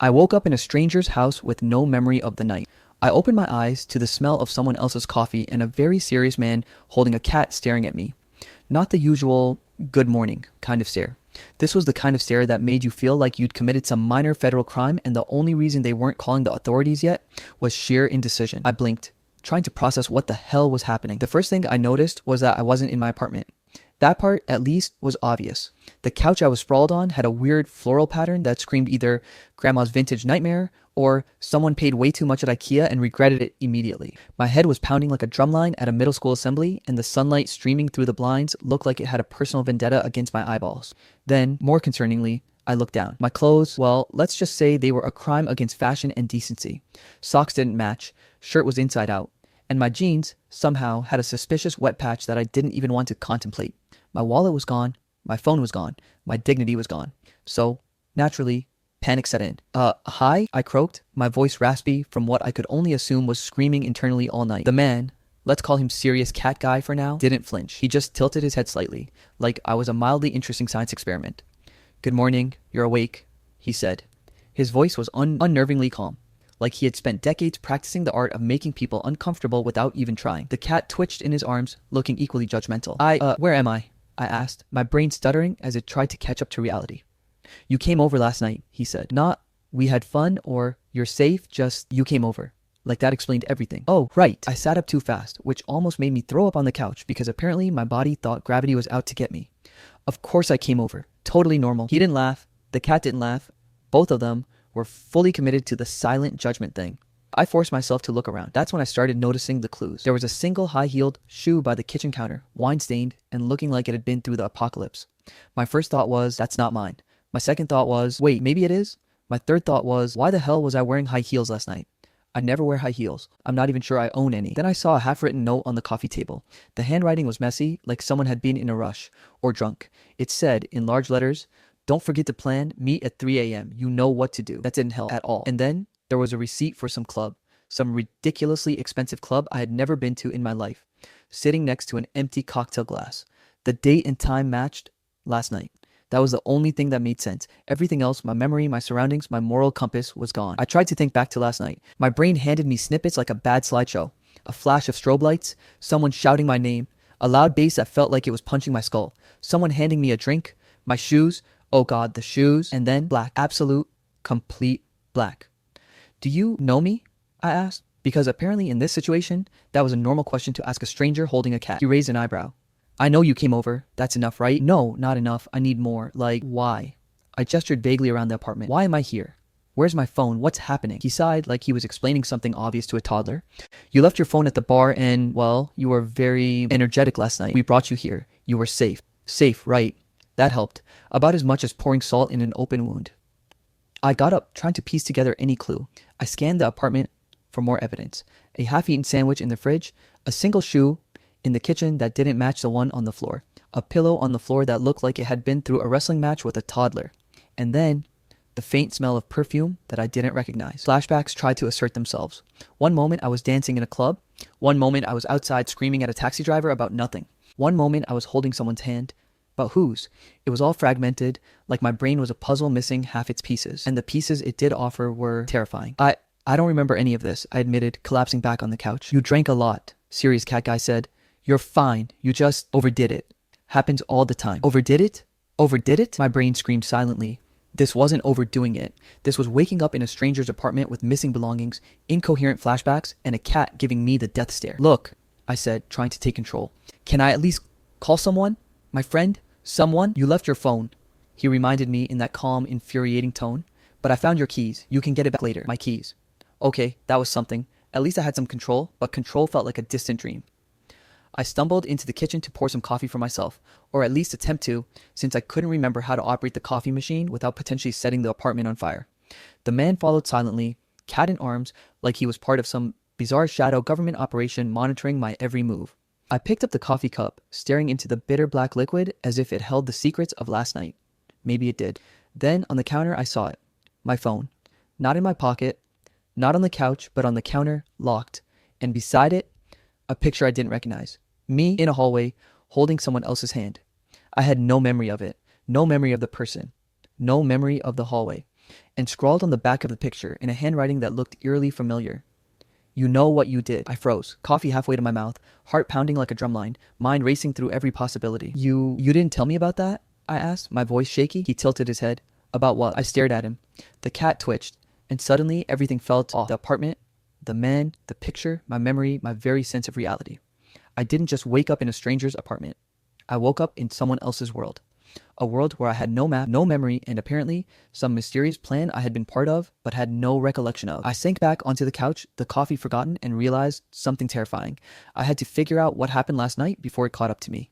I woke up in a stranger's house with no memory of the night. I opened my eyes to the smell of someone else's coffee and a very serious man holding a cat staring at me. Not the usual good morning kind of stare. This was the kind of stare that made you feel like you'd committed some minor federal crime and the only reason they weren't calling the authorities yet was sheer indecision. I blinked, trying to process what the hell was happening. The first thing I noticed was that I wasn't in my apartment. That part, at least, was obvious. The couch I was sprawled on had a weird floral pattern that screamed either grandma's vintage nightmare or someone paid way too much at IKEA and regretted it immediately. My head was pounding like a drumline at a middle school assembly, and the sunlight streaming through the blinds looked like it had a personal vendetta against my eyeballs. Then, more concerningly, I looked down. My clothes, well, let's just say they were a crime against fashion and decency. Socks didn't match, shirt was inside out, and my jeans, somehow, had a suspicious wet patch that I didn't even want to contemplate. My wallet was gone, my phone was gone, my dignity was gone. So, naturally, panic set in. Hi? I croaked, my voice raspy from what I could only assume was screaming internally all night. The man, let's call him Serious Cat Guy for now, didn't flinch. He just tilted his head slightly, like I was a mildly interesting science experiment. "Good morning, you're awake," he said. His voice was unnervingly calm, like he had spent decades practicing the art of making people uncomfortable without even trying. The cat twitched in his arms, looking equally judgmental. Where am I asked, my brain stuttering as it tried to catch up to reality. "You came over last night," he said. Not, "we had fun," or "you're safe," just, "you came over." Like that explained everything. Oh, right. I sat up too fast, which almost made me throw up on the couch because apparently my body thought gravity was out to get me. Of course I came over. Totally normal. He didn't laugh. The cat didn't laugh. Both of them were fully committed to the silent judgment thing. I forced myself to look around. That's when I started noticing the clues. There was a single high-heeled shoe by the kitchen counter, wine-stained and looking like it had been through the apocalypse. My first thought was, that's not mine. My second thought was, wait, maybe it is? My third thought was, why the hell was I wearing high heels last night? I never wear high heels. I'm not even sure I own any. Then I saw a half-written note on the coffee table. The handwriting was messy, like someone had been in a rush or drunk. It said, in large letters, "Don't forget to plan, meet at 3 a.m. You know what to do." That didn't help at all. And then there was a receipt for some club, some ridiculously expensive club I had never been to in my life, sitting next to an empty cocktail glass. The date and time matched last night. That was the only thing that made sense. Everything else, my memory, my surroundings, my moral compass, was gone. I tried to think back to last night. My brain handed me snippets like a bad slideshow. A flash of strobe lights, someone shouting my name, a loud bass that felt like it was punching my skull, someone handing me a drink, my shoes, oh god, the shoes, and then black. Absolute, complete black. "Do you know me?" I asked, because apparently in this situation, that was a normal question to ask a stranger holding a cat. He raised an eyebrow. "I know you came over. That's enough, right?" "No, not enough. I need more. Like, why?" I gestured vaguely around the apartment. "Why am I here? Where's my phone? What's happening?" He sighed like he was explaining something obvious to a toddler. "You left your phone at the bar and, well, you were very energetic last night. We brought you here. You were safe." "Safe, right." That helped. About as much as pouring salt in an open wound. I got up, trying to piece together any clue. I scanned the apartment for more evidence. A half-eaten sandwich in the fridge, a single shoe in the kitchen that didn't match the one on the floor, a pillow on the floor that looked like it had been through a wrestling match with a toddler, and then the faint smell of perfume that I didn't recognize. Flashbacks tried to assert themselves. One moment I was dancing in a club. One moment I was outside screaming at a taxi driver about nothing. One moment I was holding someone's hand. But whose? It was all fragmented, like my brain was a puzzle missing half its pieces, and the pieces it did offer were terrifying. I don't remember any of this, I admitted, collapsing back on the couch. "You drank a lot," Serious Cat Guy said. "You're fine. You just overdid it. Happens all the time." Overdid it? Overdid it? My brain screamed silently. This wasn't overdoing it. This was waking up in a stranger's apartment with missing belongings, incoherent flashbacks, and a cat giving me the death stare. "Look," I said, trying to take control. "Can I at least call someone? My friend? Someone? You left your phone," he reminded me in that calm, infuriating tone. "But I found your keys. You can get it back later." My keys. Okay, that was something. At least I had some control, but control felt like a distant dream. I stumbled into the kitchen to pour some coffee for myself, or at least attempt to, since I couldn't remember how to operate the coffee machine without potentially setting the apartment on fire. The man followed silently, cat in arms, like he was part of some bizarre shadow government operation monitoring my every move. I picked up the coffee cup, staring into the bitter black liquid as if it held the secrets of last night. Maybe it did. Then, on the counter, I saw it. My phone. Not in my pocket, not on the couch, but on the counter, locked. And beside it, a picture I didn't recognize. Me in a hallway, holding someone else's hand. I had no memory of it. No memory of the person. No memory of the hallway. and scrawled on the back of the picture in a handwriting that looked eerily familiar. You know what you did. I froze, coffee halfway to my mouth, heart pounding like a drumline, mind racing through every possibility. You didn't tell me about that? I asked, my voice shaky. He tilted his head. About what? I stared at him. The cat twitched, and suddenly everything felt off. The apartment, the man, the picture, my memory, my very sense of reality. I didn't just wake up in a stranger's apartment. I woke up in someone else's world. A world where I had no map, no memory, and apparently some mysterious plan I had been part of but had no recollection of. I sank back onto the couch, the coffee forgotten, and realized something terrifying. I had to figure out what happened last night before it caught up to me.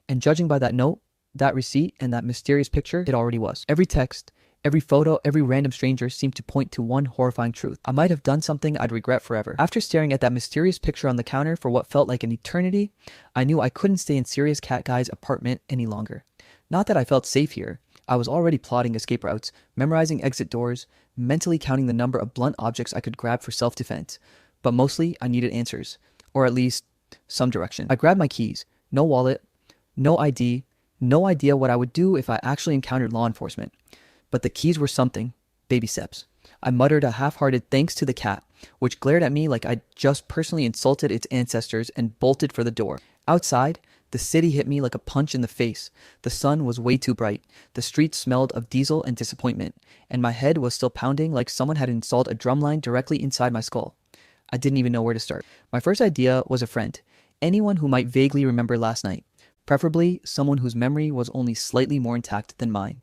And judging by that note, that receipt, and that mysterious picture, it already was. Every text, every photo, every random stranger seemed to point to one horrifying truth. I might have done something I'd regret forever. After staring at that mysterious picture on the counter for what felt like an eternity, I knew I couldn't stay in Serious Cat Guy's apartment any longer. Not that I felt safe here. I was already plotting escape routes, memorizing exit doors, mentally counting the number of blunt objects I could grab for self-defense. But mostly, I needed answers. Or at least, some direction. I grabbed my keys. No wallet. No ID. No idea what I would do if I actually encountered law enforcement. But the keys were something. Baby steps. I muttered a half-hearted thanks to the cat, which glared at me like I'd just personally insulted its ancestors and bolted for the door. Outside, the city hit me like a punch in the face. The sun was way too bright. The streets smelled of diesel and disappointment, and my head was still pounding like someone had installed a drumline directly inside my skull. I didn't even know where to start. My first idea was a friend, anyone who might vaguely remember last night, preferably someone whose memory was only slightly more intact than mine.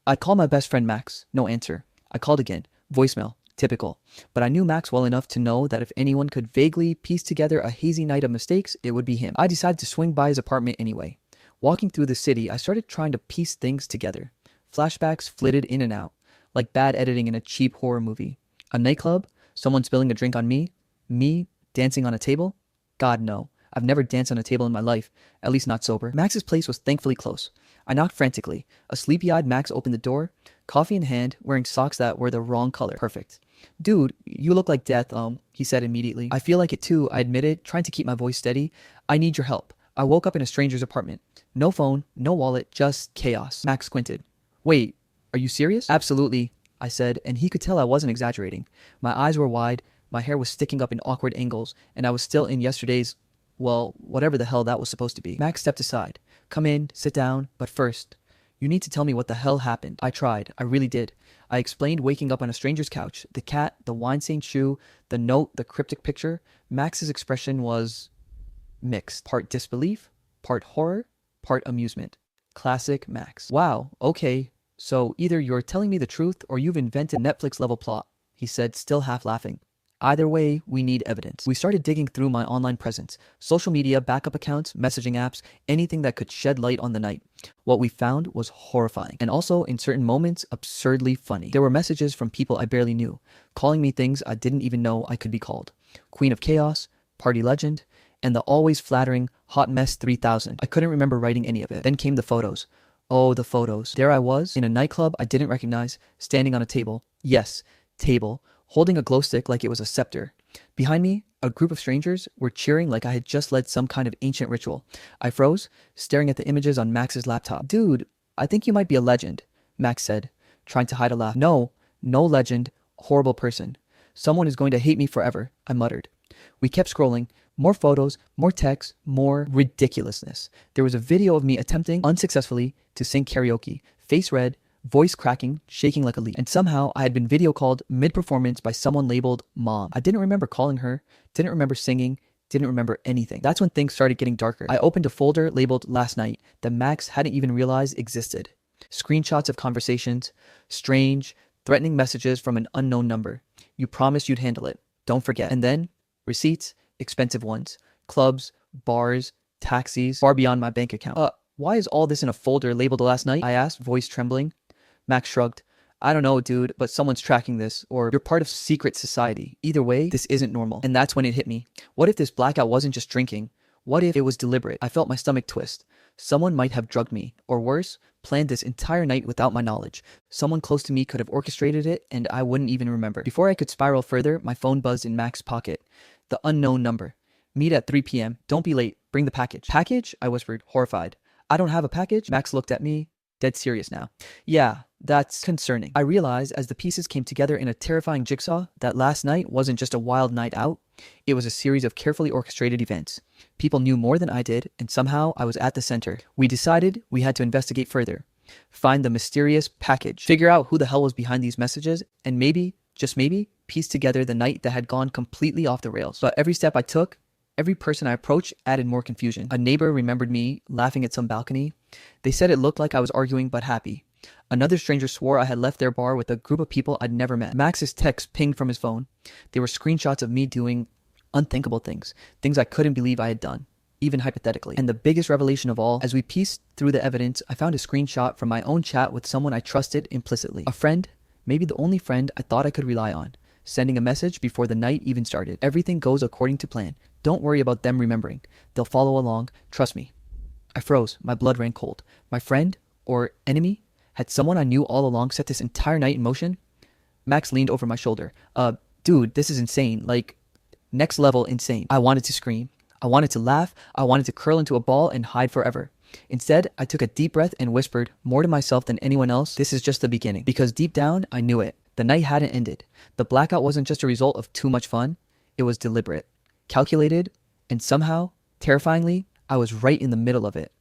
I'd call my best friend Max. No answer. I called again. Voicemail. Typical. But I knew Max well enough to know that if anyone could vaguely piece together a hazy night of mistakes, it would be him. I decided to swing by his apartment anyway. Walking through the city, I started trying to piece things together. Flashbacks flitted in and out, like bad editing in a cheap horror movie. A nightclub? Someone spilling a drink on me? Me dancing on a table? God, no. I've never danced on a table in my life, at least not sober. Max's place was thankfully close. I knocked frantically. A sleepy-eyed Max opened the door, coffee in hand, wearing socks that were the wrong color. Perfect. Dude, you look like death, he said immediately. I feel like it too, I admitted, trying to keep my voice steady. I need your help. I woke up in a stranger's apartment. No phone, no wallet, just chaos. Max squinted. Wait, are you serious? Absolutely, I said, and he could tell I wasn't exaggerating. My eyes were wide, my hair was sticking up in awkward angles, and I was still in yesterday's, well, whatever the hell that was supposed to be. Max stepped aside. Come in, sit down, but first, you need to tell me what the hell happened. I tried. I really did. I explained waking up on a stranger's couch, the cat, the wine-stained shoe, the note, the cryptic picture. Max's expression was mixed. Part disbelief, part horror, part amusement. Classic Max. Wow, okay. So either you're telling me the truth or you've invented a Netflix-level plot, he said, still half laughing. Either way, we need evidence. We started digging through my online presence, social media, backup accounts, messaging apps, anything that could shed light on the night. What we found was horrifying, and also, in certain moments, absurdly funny. There were messages from people I barely knew, calling me things I didn't even know I could be called. Queen of Chaos, Party Legend, and the always flattering Hot Mess 3000. I couldn't remember writing any of it. Then came the photos. Oh, the photos. There I was, in a nightclub I didn't recognize, standing on a table. Yes, table. Holding a glow stick like it was a scepter. Behind me, a group of strangers were cheering like I had just led some kind of ancient ritual. I froze, staring at the images on Max's laptop. Dude, I think you might be a legend, Max said, trying to hide a laugh. No legend, horrible person. Someone is going to hate me forever, I muttered. We kept scrolling. More photos, more texts, more ridiculousness. There was a video of me attempting, unsuccessfully, to sing karaoke. Face red, voice cracking, shaking like a leaf. And somehow I had been video called mid-performance by someone labeled Mom. I didn't remember calling her, didn't remember singing, didn't remember anything. That's when things started getting darker. I opened a folder labeled Last Night that Max hadn't even realized existed. Screenshots of conversations, strange, threatening messages from an unknown number. You promised you'd handle it. Don't forget. And then, receipts, expensive ones, clubs, bars, taxis, far beyond my bank account. Why is all this in a folder labeled Last Night? I asked, voice trembling. Max shrugged. I don't know, dude, but someone's tracking this, or you're part of secret society. Either way, this isn't normal. And that's when it hit me. What if this blackout wasn't just drinking? What if it was deliberate? I felt my stomach twist. Someone might have drugged me, or worse, planned this entire night without my knowledge. Someone close to me could have orchestrated it, and I wouldn't even remember. Before I could spiral further, my phone buzzed in Max's pocket. The unknown number. Meet at 3 p.m. Don't be late. Bring the package. Package? I whispered, horrified. I don't have a package? Max looked at me, dead serious now. Yeah, That's concerning. I realized as the pieces came together in a terrifying jigsaw that last night wasn't just a wild night out, it was a series of carefully orchestrated events. People knew more than I did, and somehow I was at the center. We decided we had to investigate further, find the mysterious package, figure out who the hell was behind these messages, and maybe, just maybe, piece together the night that had gone completely off the rails. But every step I took, every person I approached added more confusion. A neighbor remembered me laughing at some balcony. They said it looked like I was arguing but happy. Another stranger swore I had left their bar with a group of people I'd never met. Max's texts pinged from his phone. They were screenshots of me doing unthinkable things I couldn't believe I had done, even hypothetically. And the biggest revelation of all, as we pieced through the evidence, I found a screenshot from my own chat with someone I trusted implicitly. A friend, maybe the only friend I thought I could rely on, sending a message before the night even started. Everything goes according to plan. Don't worry about them remembering. They'll follow along. Trust me. I froze. My blood ran cold. My friend, or enemy, had someone I knew all along set this entire night in motion? Max leaned over my shoulder. Dude, this is insane. Like, next level insane. I wanted to scream. I wanted to laugh. I wanted to curl into a ball and hide forever. Instead, I took a deep breath and whispered, more to myself than anyone else, this is just the beginning. Because deep down, I knew it. The night hadn't ended. The blackout wasn't just a result of too much fun. It was deliberate, calculated, and somehow, terrifyingly, I was right in the middle of it.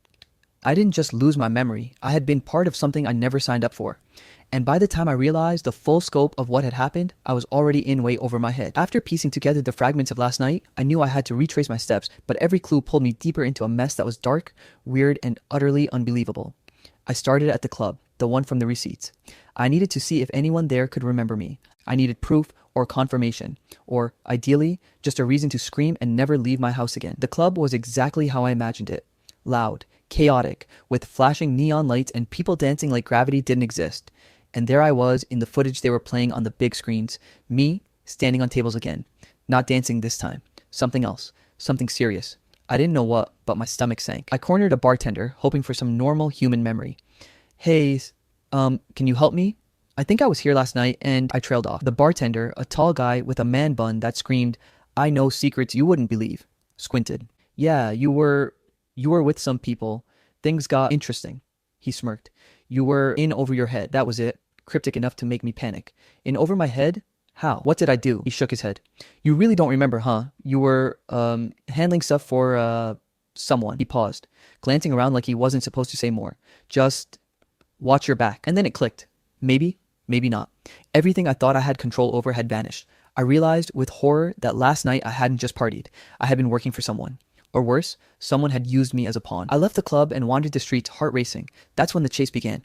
I didn't just lose my memory. I had been part of something I never signed up for. And by the time I realized the full scope of what had happened, I was already in way over my head. After piecing together the fragments of last night, I knew I had to retrace my steps, but every clue pulled me deeper into a mess that was dark, weird, and utterly unbelievable. I started at the club, the one from the receipts. I needed to see if anyone there could remember me. I needed proof or confirmation, or, ideally, just a reason to scream and never leave my house again. The club was exactly how I imagined it. Loud, chaotic, with flashing neon lights and people dancing like gravity didn't exist. And there I was in the footage they were playing on the big screens, me standing on tables again, not dancing this time, something else, something serious. I didn't know what, but my stomach sank. I cornered a bartender, hoping for some normal human memory. Hey, can you help me? I think I was here last night, and I trailed off. The bartender, a tall guy with a man bun that screamed, I know secrets you wouldn't believe, squinted. Yeah, you were with some people. Things got interesting. He smirked. You were in over your head. That was it. Cryptic enough to make me panic. In over my head? How? What did I do? He shook his head. You really don't remember, huh? You were, handling stuff for, someone. He paused, glancing around like he wasn't supposed to say more. Just watch your back. And then it clicked. Maybe, maybe not. Everything I thought I had control over had vanished. I realized with horror that last night I hadn't just partied. I had been working for someone. Or worse, someone had used me as a pawn. I left the club and wandered the streets, heart racing. That's when the chase began.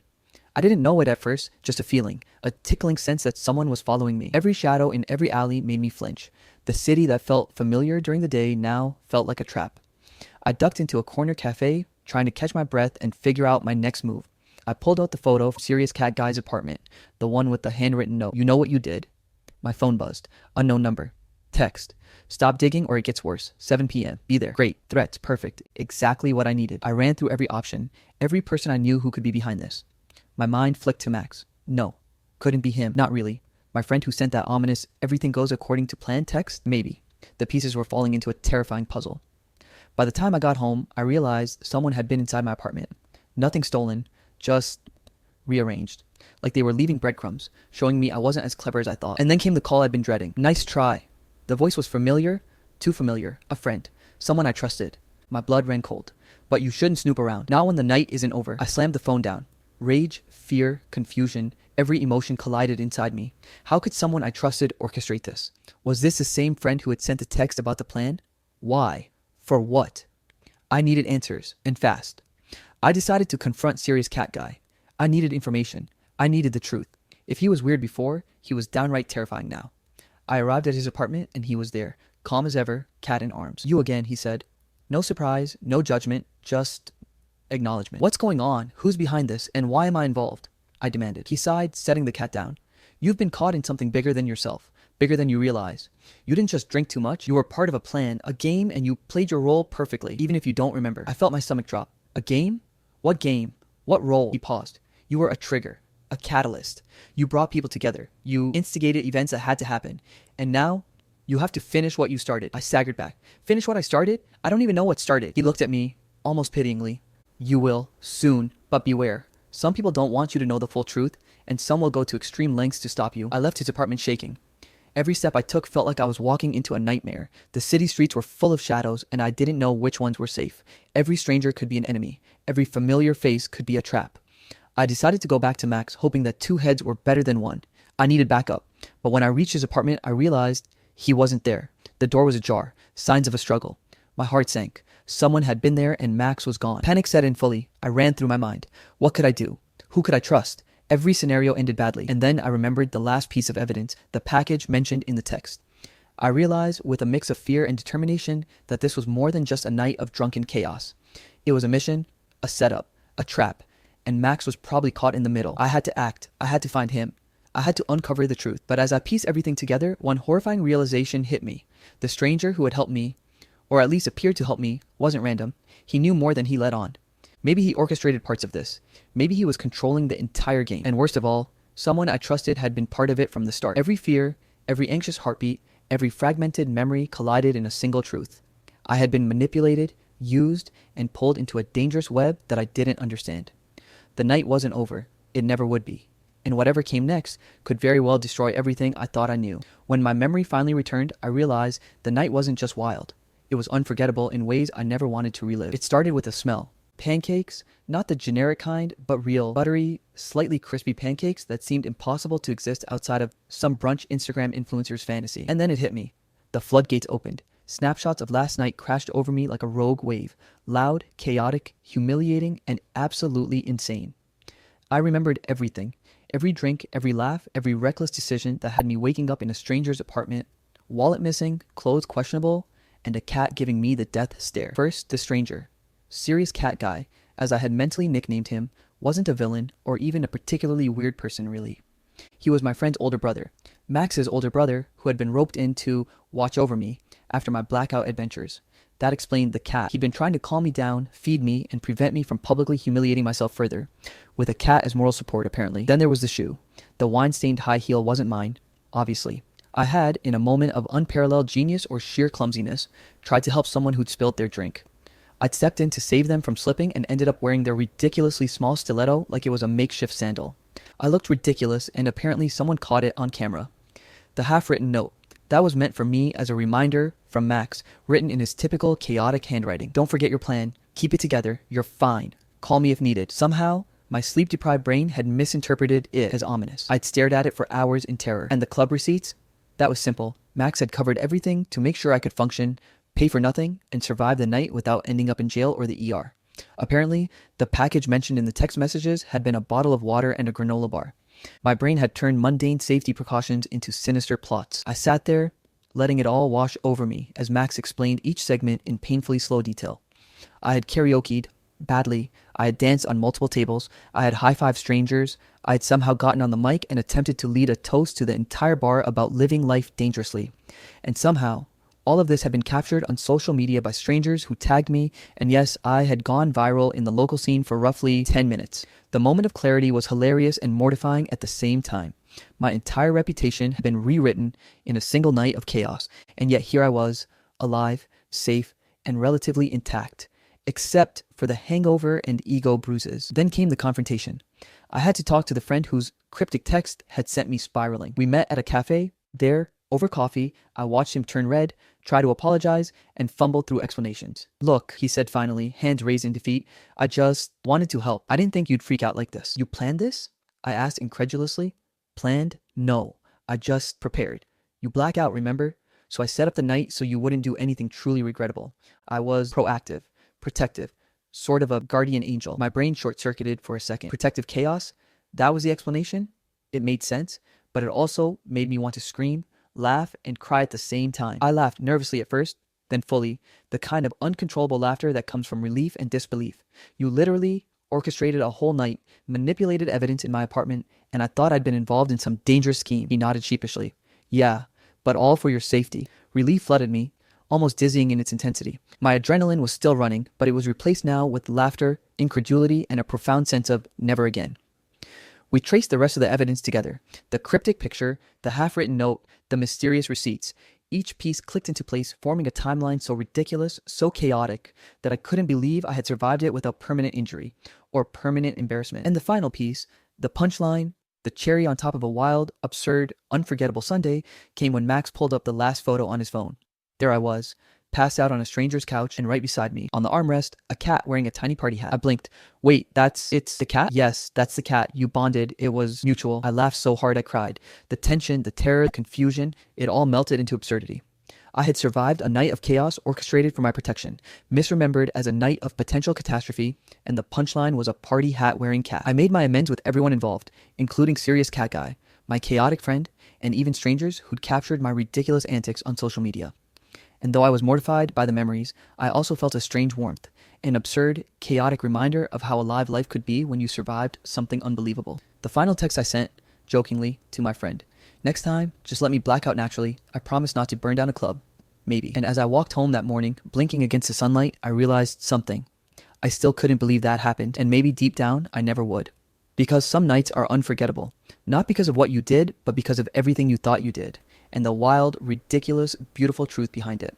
I didn't know it at first, just a feeling, a tickling sense that someone was following me. Every shadow in every alley made me flinch. The city that felt familiar during the day now felt like a trap. I ducked into a corner cafe, trying to catch my breath and figure out my next move. I pulled out the photo from Serious Cat Guy's apartment, the one with the handwritten note. You know what you did? My phone buzzed. Unknown number. Text. Stop digging or it gets worse. 7 p.m. Be there. Great. Threats. Perfect. Exactly what I needed. I ran through every option. Every person I knew who could be behind this. My mind flicked to Max. No. Couldn't be him. Not really. My friend who sent that ominous everything goes according to plan text? Maybe. The pieces were falling into a terrifying puzzle. By the time I got home, I realized someone had been inside my apartment. Nothing stolen. Just rearranged. Like they were leaving breadcrumbs, showing me I wasn't as clever as I thought. And then came the call I'd been dreading. Nice try. The voice was familiar, too familiar. A friend. Someone I trusted. My blood ran cold. But you shouldn't snoop around. Not when the night isn't over. I slammed the phone down. Rage, fear, confusion, every emotion collided inside me. How could someone I trusted orchestrate this? Was this the same friend who had sent a text about the plan? Why? For what? I needed answers, and fast. I decided to confront Serious Cat Guy. I needed information. I needed the truth. If he was weird before, he was downright terrifying now. I arrived at his apartment, and he was there, calm as ever, cat in arms. You again, he said. No surprise, no judgment, just acknowledgement. What's going on? Who's behind this? And why am I involved? I demanded. He sighed, setting the cat down. You've been caught in something bigger than yourself, bigger than you realize. You didn't just drink too much. You were part of a plan, a game, and you played your role perfectly, even if you don't remember. I felt my stomach drop. A game? What game? What role? He paused. You were a trigger, a catalyst. You brought people together. You instigated events that had to happen. And now, you have to finish what you started. I staggered back. Finish what I started? I don't even know what started. He looked at me, almost pityingly. You will, soon, but beware. Some people don't want you to know the full truth, and some will go to extreme lengths to stop you. I left his apartment shaking. Every step I took felt like I was walking into a nightmare. The city streets were full of shadows, and I didn't know which ones were safe. Every stranger could be an enemy. Every familiar face could be a trap. I decided to go back to Max, hoping that two heads were better than one. I needed backup. But when I reached his apartment, I realized he wasn't there. The door was ajar, signs of a struggle. My heart sank. Someone had been there and Max was gone. Panic set in fully. I ran through my mind. What could I do? Who could I trust? Every scenario ended badly. And then I remembered the last piece of evidence, the package mentioned in the text. I realized, with a mix of fear and determination, that this was more than just a night of drunken chaos. It was a mission, a setup, a trap, and Max was probably caught in the middle. I had to act. I had to find him. I had to uncover the truth. But as I pieced everything together, one horrifying realization hit me. The stranger who had helped me, or at least appeared to help me, wasn't random. He knew more than he let on. Maybe he orchestrated parts of this. Maybe he was controlling the entire game. And worst of all, someone I trusted had been part of it from the start. Every fear, every anxious heartbeat, every fragmented memory collided in a single truth. I had been manipulated, used, and pulled into a dangerous web that I didn't understand. The night wasn't over. It never would be. And whatever came next could very well destroy everything I thought I knew. When my memory finally returned, I realized the night wasn't just wild. It was unforgettable in ways I never wanted to relive. It started with a smell. Pancakes, not the generic kind, but real, buttery, slightly crispy pancakes that seemed impossible to exist outside of some brunch Instagram influencer's fantasy. And then it hit me. The floodgates opened. Snapshots of last night crashed over me like a rogue wave. Loud, chaotic, humiliating, and absolutely insane. I remembered everything. Every drink, every laugh, every reckless decision that had me waking up in a stranger's apartment, wallet missing, clothes questionable, and a cat giving me the death stare. First, the stranger. Serious cat guy, as I had mentally nicknamed him, wasn't a villain or even a particularly weird person really. He was my friend's older brother, Max's older brother, who had been roped in to watch over me after my blackout adventures. That explained the cat. He'd been trying to calm me down, feed me, and prevent me from publicly humiliating myself further, with a cat as moral support apparently. Then there was the shoe. The wine-stained high heel wasn't mine, obviously. I had, in a moment of unparalleled genius or sheer clumsiness, tried to help someone who'd spilled their drink. I'd stepped in to save them from slipping and ended up wearing their ridiculously small stiletto like it was a makeshift sandal. I looked ridiculous, and apparently someone caught it on camera. The half-written note. That was meant for me as a reminder from Max, written in his typical chaotic handwriting. Don't forget your plan. Keep it together. You're fine. Call me if needed. Somehow, my sleep-deprived brain had misinterpreted it as ominous. I'd stared at it for hours in terror. And the club receipts? That was simple. Max had covered everything to make sure I could function, pay for nothing, and survive the night without ending up in jail or the ER. Apparently, the package mentioned in the text messages had been a bottle of water and a granola bar. My brain had turned mundane safety precautions into sinister plots. I sat there, letting it all wash over me as Max explained each segment in painfully slow detail. I had karaoke'd badly. I had danced on multiple tables. I had high-fived strangers. I had somehow gotten on the mic and attempted to lead a toast to the entire bar about living life dangerously. And somehow, all of this had been captured on social media by strangers who tagged me, and yes, I had gone viral in the local scene for roughly 10 minutes. The moment of clarity was hilarious and mortifying at the same time. My entire reputation had been rewritten in a single night of chaos, and yet here I was, alive, safe, and relatively intact, except for the hangover and ego bruises. Then came the confrontation. I had to talk to the friend whose cryptic text had sent me spiraling. We met at a cafe. There, over coffee, I watched him turn red, try to apologize, and fumble through explanations. Look, he said finally, hands raised in defeat, I just wanted to help. I didn't think you'd freak out like this. You planned this? I asked incredulously. Planned? No. I just prepared. You black out, remember? So I set up the night so you wouldn't do anything truly regrettable. I was proactive, protective, sort of a guardian angel. My brain short-circuited for a second. Protective chaos? That was the explanation? It made sense, but it also made me want to scream, laugh, and cry at the same time. I laughed nervously at first, then fully, the kind of uncontrollable laughter that comes from relief and disbelief. You literally orchestrated a whole night, manipulated evidence in my apartment, and I thought I'd been involved in some dangerous scheme. He nodded sheepishly. Yeah, but all for your safety. Relief flooded me, almost dizzying in its intensity. My adrenaline was still running, but it was replaced now with laughter, incredulity, and a profound sense of never again. We traced the rest of the evidence together. The cryptic picture, the half-written note, the mysterious receipts. Each piece clicked into place, forming a timeline so ridiculous, so chaotic, that I couldn't believe I had survived it without permanent injury or permanent embarrassment. And the final piece, the punchline, The cherry on top of a wild, absurd, unforgettable Sunday came when Max pulled up the last photo on his phone. There I was, passed out on a stranger's couch, and right beside me, on the armrest, a cat wearing a tiny party hat. I blinked. Wait, it's the cat? Yes, that's the cat. You bonded. It was mutual. I laughed so hard I cried. The tension, the terror, the confusion, it all melted into absurdity. I had survived a night of chaos orchestrated for my protection, misremembered as a night of potential catastrophe, and the punchline was a party hat wearing cat. I made my amends with everyone involved, including Serious Cat Guy, my chaotic friend, and even strangers who'd captured my ridiculous antics on social media. And though I was mortified by the memories, I also felt a strange warmth, an absurd, chaotic reminder of how alive life could be when you survived something unbelievable. The final text I sent, jokingly, to my friend. Next time, just let me black out naturally. I promise not to burn down a club. Maybe. And as I walked home that morning, blinking against the sunlight, I realized something. I still couldn't believe that happened, and maybe deep down, I never would. Because some nights are unforgettable. Not because of what you did, but because of everything you thought you did. And the wild, ridiculous, beautiful truth behind it.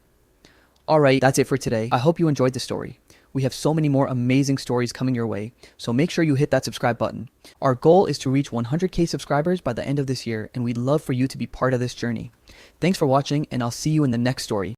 Alright, that's it for today. I hope you enjoyed the story. We have so many more amazing stories coming your way, so make sure you hit that subscribe button. Our goal is to reach 100k subscribers by the end of this year, and we'd love for you to be part of this journey. Thanks for watching, and I'll see you in the next story.